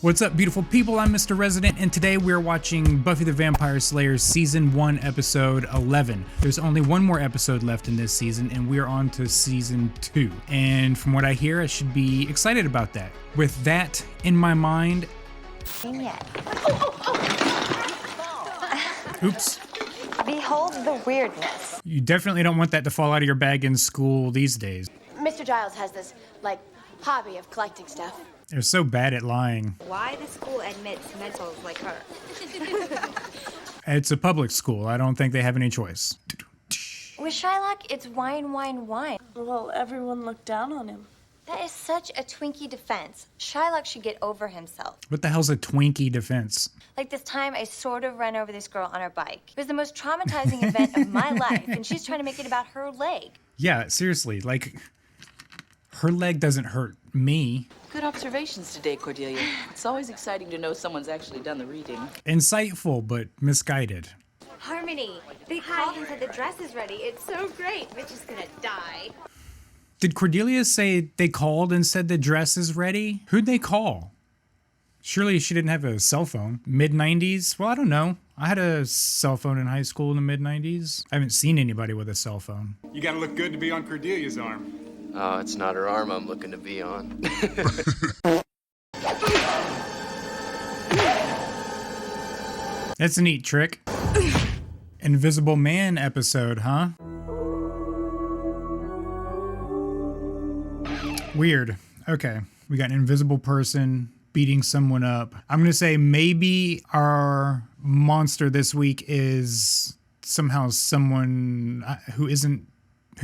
What's up, beautiful people? I'm MrResident, and today we're watching Buffy the Vampire Slayer Season 1, Episode 11. There's only one more episode left in this season, and we're on to Season 2. And from what I hear, I should be excited about that. With that in my mind... Oops. Behold the weirdness. You definitely don't want that to fall out of your bag in school these days. Mr. Giles has this, hobby of collecting stuff. They're so bad at lying. Why the school admits mentals like her? It's a public school. I don't think they have any choice. With Shylock, it's wine, wine, wine. Well, everyone looked down on him. That is such a Twinkie defense. Shylock should get over himself. What the hell's a Twinkie defense? Like this time I sort of ran over this girl on her bike. It was the most traumatizing event of my life, and she's trying to make it about her leg. Yeah, seriously, her leg doesn't hurt me. Good observations today, Cordelia. It's always exciting to know someone's actually done the reading. Insightful, but misguided. Harmony, they called and said the dress is ready. It's so great. Mitch is gonna die. Did Cordelia say they called and said the dress is ready? Who'd they call? Surely she didn't have a cell phone. Mid-90s? Well, I don't know. I had a cell phone in high school in the mid-90s. I haven't seen anybody with a cell phone. You gotta look good to be on Cordelia's arm. Oh, it's not her arm I'm looking to be on. That's a neat trick. Invisible Man episode, huh? Weird. Okay, we got an invisible person beating someone up. I'm gonna say maybe our monster this week is somehow someone who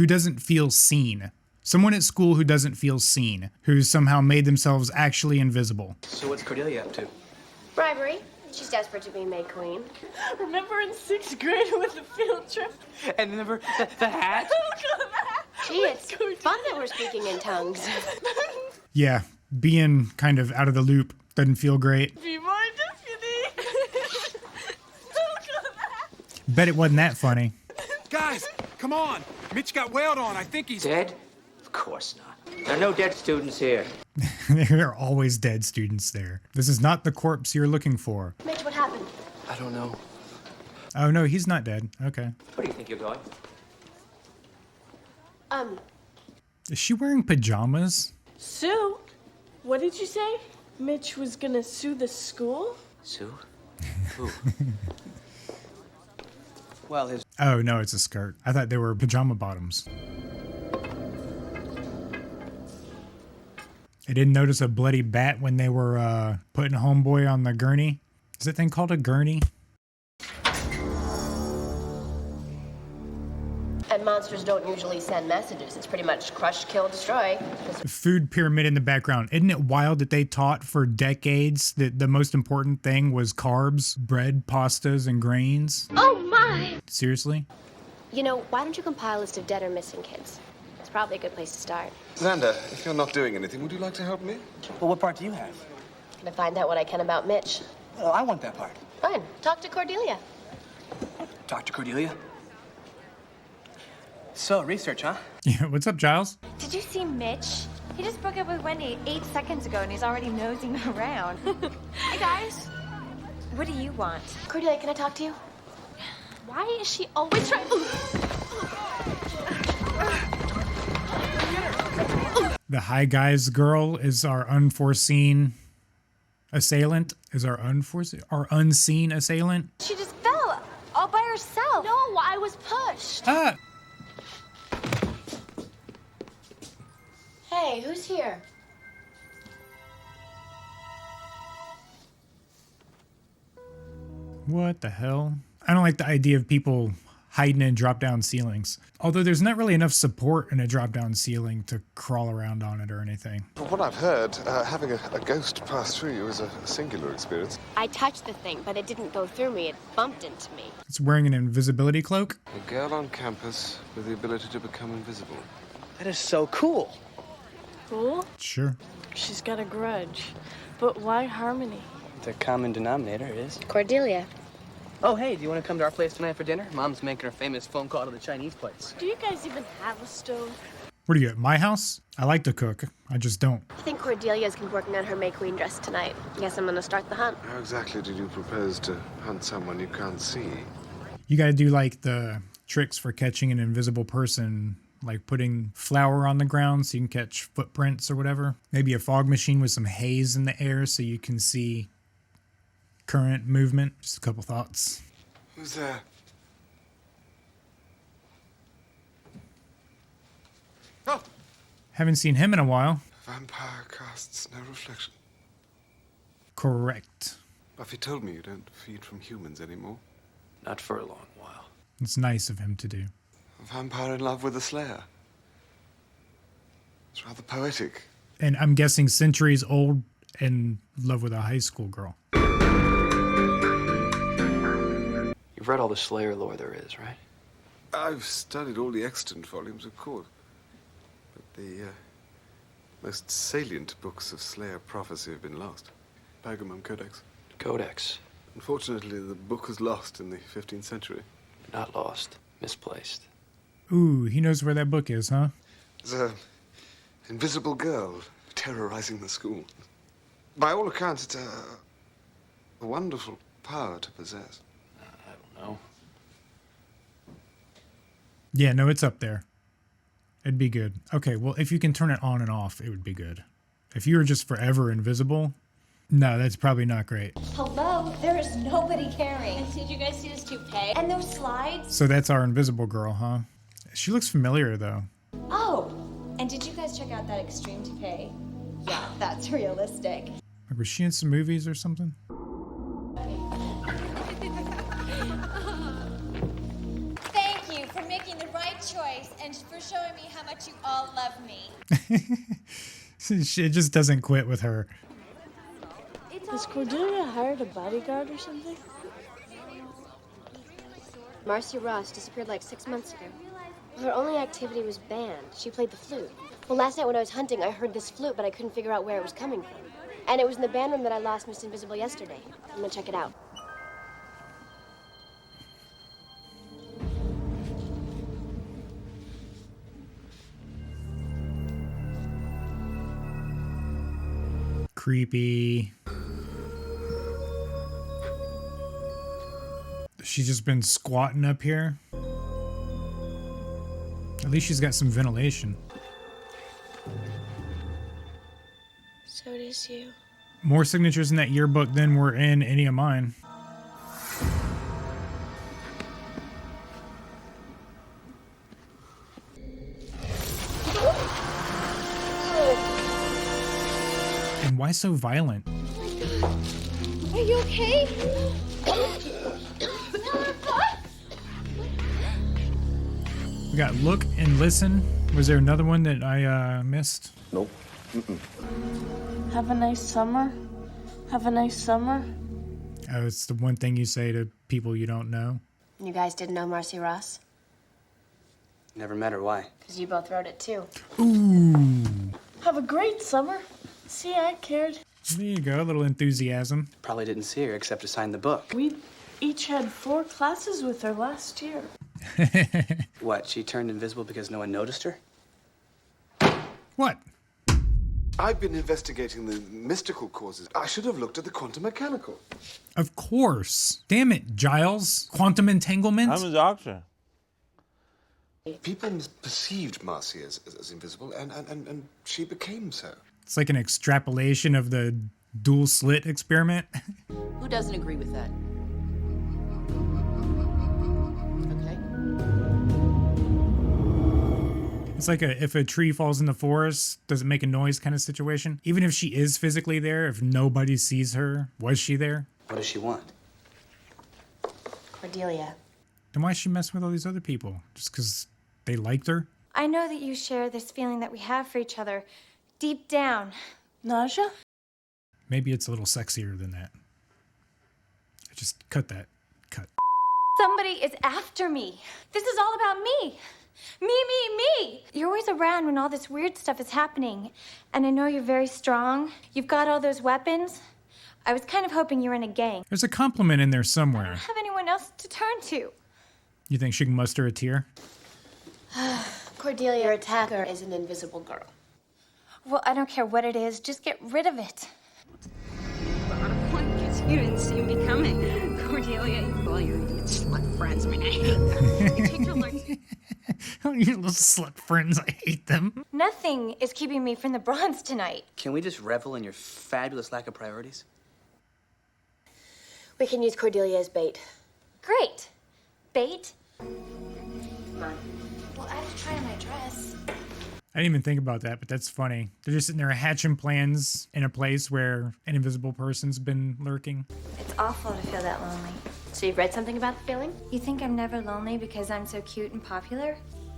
doesn't feel seen. Someone at school who doesn't feel seen, who somehow made themselves actually invisible. So what's Cordelia up to? Bribery. She's desperate to be made queen. Remember in 6th grade with the field trip? And remember the hat? Gee, it's fun that we're speaking in tongues. Yeah, being kind of out of the loop doesn't feel great. Be my deputy. Bet it wasn't that funny. Guys, come on! Mitch got wailed on. I think he's... Dead? Of course not. There are no dead students here. There are always dead students there. This is not the corpse you're looking for. Mitch, what happened? I don't know. Oh no, he's not dead. Okay. Where do you think you're going? Is she wearing pajamas? Sue, what did you say? Mitch was gonna sue the school? Sue? Who? Well, his... Oh no, it's a skirt. I thought they were pajama bottoms. I didn't notice a bloody bat when they were putting Homeboy on the gurney. Is that thing called a gurney? And monsters don't usually send messages. It's pretty much crush, kill, destroy. Food pyramid in the background. Isn't it wild that they taught for decades that the most important thing was carbs, bread, pastas, and grains? Oh my! Seriously? You know, why don't you compile a list of dead or missing kids? It's probably a good place to start. Xander, if you're not doing anything, would you like to help me? Well, what part do you have? Gonna find out what I can about Mitch. Oh, I want that part. Fine, talk to Cordelia. Dr. Cordelia? So, research, huh? Yeah, what's up, Giles? Did you see Mitch? He just broke up with Wendy 8 seconds ago and he's already nosing around. Hi, guys. What do you want? Cordelia, can I talk to you? Why is she always trying... The Hi Guys girl is our unforeseen assailant. Is our unseen assailant. She just fell all by herself. No, I was pushed. Ah! Hey, who's here? What the hell? I don't like the idea of people hiding in drop-down ceilings. Although there's not really enough support in a drop-down ceiling to crawl around on it or anything. From what I've heard, having a ghost pass through you is a singular experience. I touched the thing, but it didn't go through me. It bumped into me. It's wearing an invisibility cloak. A girl on campus with the ability to become invisible. That is so cool. Cool? Sure. She's got a grudge. But why Harmony? The common denominator is... Cordelia. Oh, hey, do you want to come to our place tonight for dinner? Mom's making her famous phone call to the Chinese place. Do you guys even have a stove? What are you at my house? I like to cook. I just don't. I think Cordelia's been working on her May Queen dress tonight. Guess I'm gonna start the hunt. How exactly did you propose to hunt someone you can't see? You got to do like the tricks for catching an invisible person, like putting flour on the ground so you can catch footprints or whatever. Maybe a fog machine with some haze in the air so you can see current movement. Just a couple thoughts. Who's there? Oh! Haven't seen him in a while. Vampire casts no reflection. Correct. Buffy told me you don't feed from humans anymore. Not for a long while. It's nice of him to do. A vampire in love with a slayer. It's rather poetic. And I'm guessing centuries old and in love with a high school girl. You've read all the Slayer lore there is, right? I've studied all the extant volumes, of course. But the most salient books of Slayer prophecy have been lost. Pergamum Codex. Codex. Unfortunately, the book was lost in the 15th century. Not lost. Misplaced. Ooh, he knows where that book is, huh? There's an invisible girl terrorizing the school. By all accounts, it's a wonderful power to possess. I don't know. Yeah, no, it's up there. It'd be good. Okay, well, if you can turn it on and off, it would be good. If you were just forever invisible, no, that's probably not great. Hello? There is nobody caring. Did you guys see this toupee? And those slides? So that's our invisible girl, huh? She looks familiar, though. Oh, and did you guys check out that extreme toupee? Yeah, that's realistic. Like, was she in some movies or something? Thank you for making the right choice and for showing me how much you all love me. It just doesn't quit with her. Has Cordelia hired a bodyguard or something? Marcy Ross disappeared like 6 months ago. Her only activity was band. She played the flute. Well, last night when I was hunting, I heard this flute, but I couldn't figure out where it was coming from. And it was in the band room that I lost Miss Invisible yesterday. I'm gonna check it out. Creepy. She's just been squatting up here. At least she's got some ventilation. So does you. More signatures in that yearbook than were in any of mine. And why so violent? Are you okay? We got look and listen. Was there another one that I missed? Nope. Have a nice summer. Have a nice summer. Oh, it's the one thing you say to people you don't know. You guys didn't know Marcy Ross? Never met her. Why? Because you both wrote it too. Ooh. Have a great summer. See, I cared. There you go, a little enthusiasm. Probably didn't see her except to sign the book. We each had 4 classes with her last year. What, she turned invisible because no one noticed her? What? I've been investigating the mystical causes. I should have looked at the quantum mechanical. Of course. Damn it, Giles. Quantum entanglement? I'm a doctor. People perceived Marcy as invisible, and she became so. It's like an extrapolation of the dual slit experiment. Who doesn't agree with that? Okay. It's like if a tree falls in the forest, does it make a noise kind of situation? Even if she is physically there, if nobody sees her, was she there? What does she want? Cordelia. Then why she mess with all these other people? Just because they liked her? I know that you share this feeling that we have for each other deep down. Nausea? Maybe it's a little sexier than that. Just cut that. Cut. Somebody is after me. This is all about me. Me. You're always around when all this weird stuff is happening. And I know you're very strong. You've got all those weapons. I was kind of hoping you were in a gang. There's a compliment in there I somewhere. don't have anyone else to turn to. You think she can muster a tear? Cordelia, your attacker is an invisible girl. Well, I don't care what it is. Just get rid of it. Bottom point, guess you didn't see me coming. Cordelia, you all your idiot slut friends, man, I hate them. You take your lunch. Your little slut friends, I hate them. Nothing is keeping me from the bronze tonight. Can we just revel in your fabulous lack of priorities? We can use Cordelia as bait. Great. Bait? Come on. Well, I have to try on my dress. I didn't even think about that, but that's funny. They're just sitting there hatching plans in a place where an invisible person's been lurking. It's awful to feel that lonely. So you've read something about the feeling? You think I'm never lonely because I'm so cute and popular?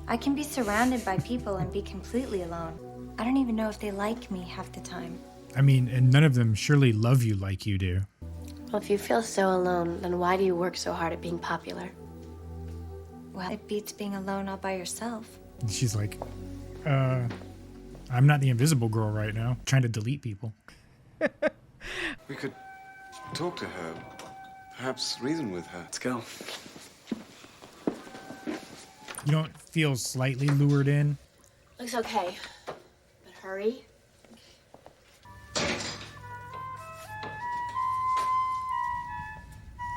I can be surrounded by people and be completely alone. I don't even know if they like me half the time. I mean, and none of them surely love you like you do. Well, if you feel so alone, then why do you work so hard at being popular? Well, it beats being alone all by yourself. And she's like, I'm not the invisible girl right now. Trying to delete people. We could talk to her. Perhaps reason with her. Let's go. You don't feel slightly lured in? Looks okay. But hurry.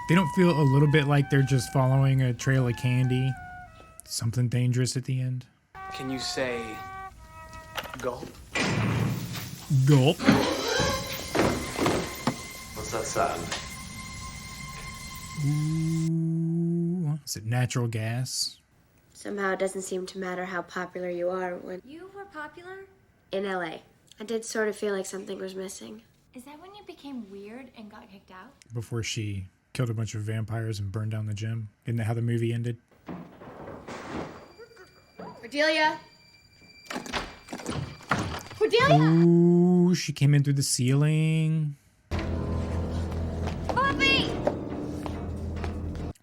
They don't feel a little bit like they're just following a trail of candy? Something dangerous at the end? Can you say gulp? Gulp. What's that sound? Ooh. Is it natural gas? Somehow it doesn't seem to matter how popular you are when... You were popular? In LA. I did sort of feel like something was missing. Is that when you became weird and got kicked out? Before she killed a bunch of vampires and burned down the gym? Isn't that how the movie ended? Cordelia! Cordelia! Ooh, she came in through the ceiling. Buffy!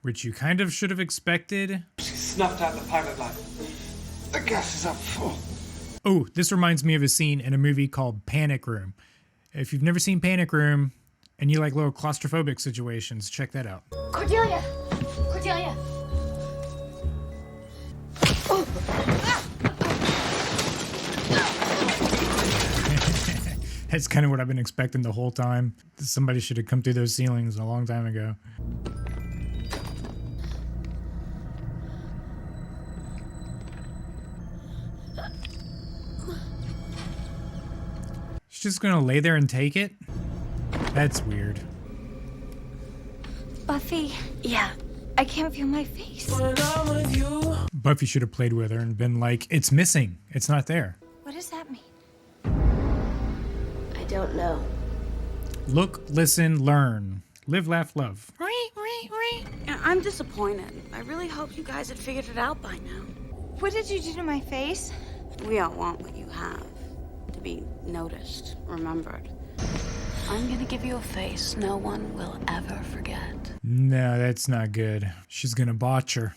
Which you kind of should have expected. She snuffed out the pilot light. The gas is up full. Oh, this reminds me of a scene in a movie called Panic Room. If you've never seen Panic Room and you like little claustrophobic situations, check that out. Cordelia! Cordelia! That's kind of what I've been expecting the whole time. Somebody should have come through those ceilings a long time ago. She's just gonna lay there and take it? That's weird. Buffy. Yeah. I can't feel my face. Buffy should have played with her and been like, it's missing. It's not there. What does that mean? I don't know. Look, listen, learn. Live, laugh, love. I'm disappointed. I really hoped you guys had figured it out by now. What did you do to my face? We all want what you have. To be noticed, remembered. I'm gonna give you a face no one will ever forget. No, that's not good. She's gonna botch her.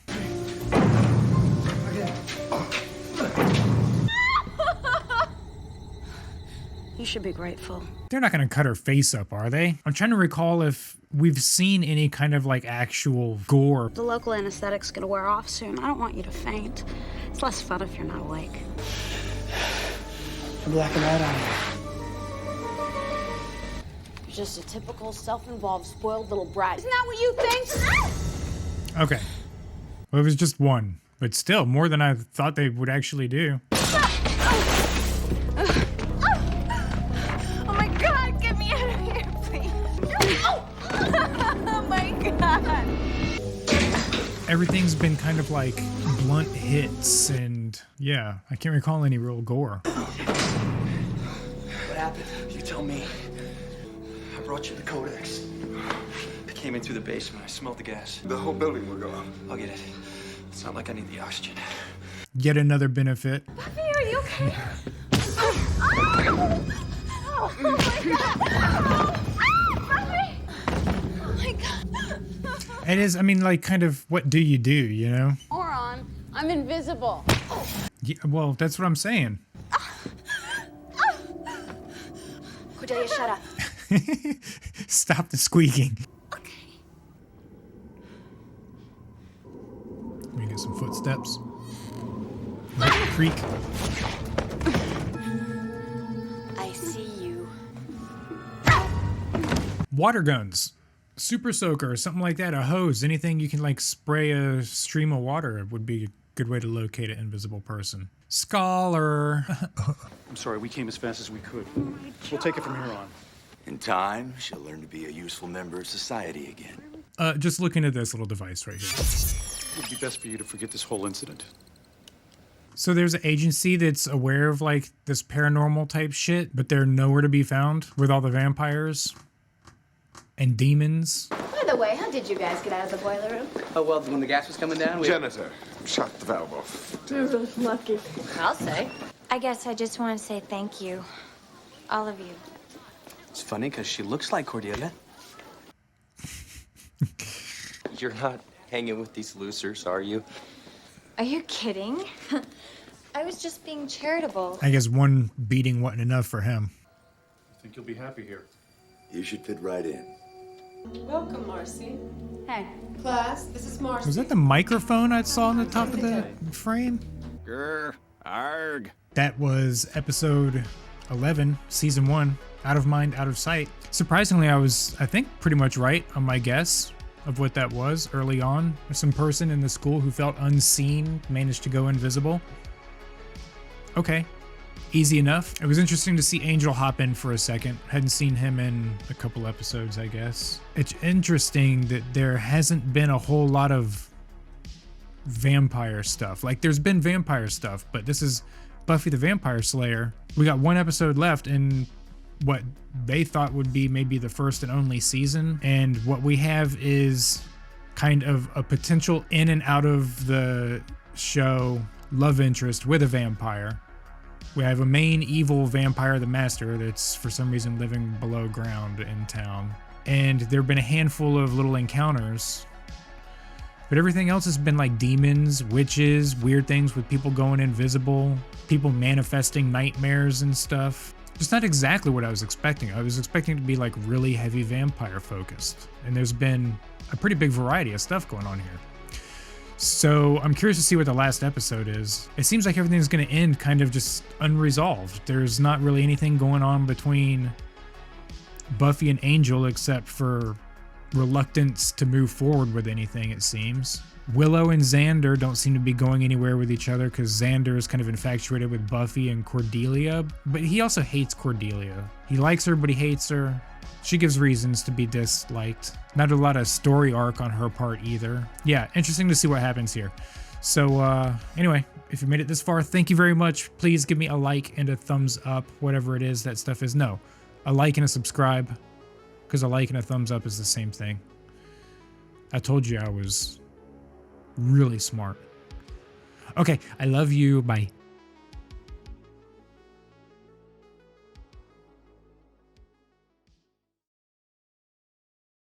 You should be grateful. They're not gonna cut her face up, are they? I'm trying to recall if we've seen any kind of like actual gore. The local anesthetic's gonna wear off soon. I don't want you to faint. It's less fun if you're not awake. I'm blacking out on you. You're just a typical self-involved, spoiled little brat. Isn't that what you think? Okay. Well, it was just one, but still more than I thought they would actually do. Oh my god, get me out of here, please. Oh my god. Everything's been kind of like blunt hits and yeah, I can't recall any real gore. What happened? You tell me. I brought you the codex. I came in through the basement. I smelled the gas. The whole building will go up. I'll get it. It's not like I need the oxygen. Yet another benefit. Buffy, are you okay? Oh my god. Buffy. Oh my god. It is, I mean, like, kind of, what do, you know? Moron, I'm invisible. Yeah, well, that's what I'm saying. Cordelia, shut up. Stop the squeaking. Okay. Let me get some footsteps. Creek. I see you. Water guns. Super soaker, something like that. A hose. Anything you can like spray a stream of water would be a good way to locate an invisible person. Scholar. I'm sorry, we came as fast as we could. We'll take it from here on. In time, she'll learn to be a useful member of society again. Just looking at this little device right here. It would be best for you to forget this whole incident. So there's an agency that's aware of like this paranormal type shit, but they're nowhere to be found with all the vampires and demons. By the way, how did you guys get out of the boiler room? Oh, well, when the gas was coming down, Janitor, shut the valve off. You're really lucky. I'll say. I guess I just want to say thank you. All of you. It's funny because she looks like Cordelia. You're not hanging with these losers, are you? Are you kidding? I was just being charitable. I guess one beating wasn't enough for him. I think you'll be happy here. You should fit right in. Welcome, Marcy. Hey. Class, this is Marcy. Was that the microphone I saw on the top of the frame? Grr, arg. That was episode 11, season 1, Out of Mind, Out of Sight. Surprisingly, I was, I think, pretty much right on my guess of what that was early on. Some person in the school who felt unseen managed to go invisible. Okay, easy enough. It was interesting to see Angel hop in for a second. Hadn't seen him in a couple episodes, I guess. It's interesting that there hasn't been a whole lot of vampire stuff. Like, there's been vampire stuff, but this is Buffy the Vampire Slayer. We got one episode left in what they thought would be maybe the first and only season, and what we have is kind of a potential in and out of the show love interest with a vampire. We have a main evil vampire, the Master, that's for some reason living below ground in town, and there have been a handful of little encounters, but everything else has been like demons, witches, weird things with people going invisible, people manifesting nightmares and stuff. Just not exactly what I was expecting. I was expecting it to be like really heavy vampire focused. And there's been a pretty big variety of stuff going on here. So I'm curious to see what the last episode is. It seems like everything's going to end kind of just unresolved. There's not really anything going on between Buffy and Angel except for reluctance to move forward with anything, it seems. Willow and Xander don't seem to be going anywhere with each other because Xander is kind of infatuated with Buffy and Cordelia, but he also hates Cordelia. He likes her, but he hates her. She gives reasons to be disliked. Not a lot of story arc on her part either. Yeah, interesting to see what happens here. So anyway, if you made it this far, thank you very much. Please give me a like and a thumbs up, whatever it is that stuff is. No, a like and a subscribe, because a like and a thumbs up is the same thing. I told you I was really smart. Okay, I love you. Bye.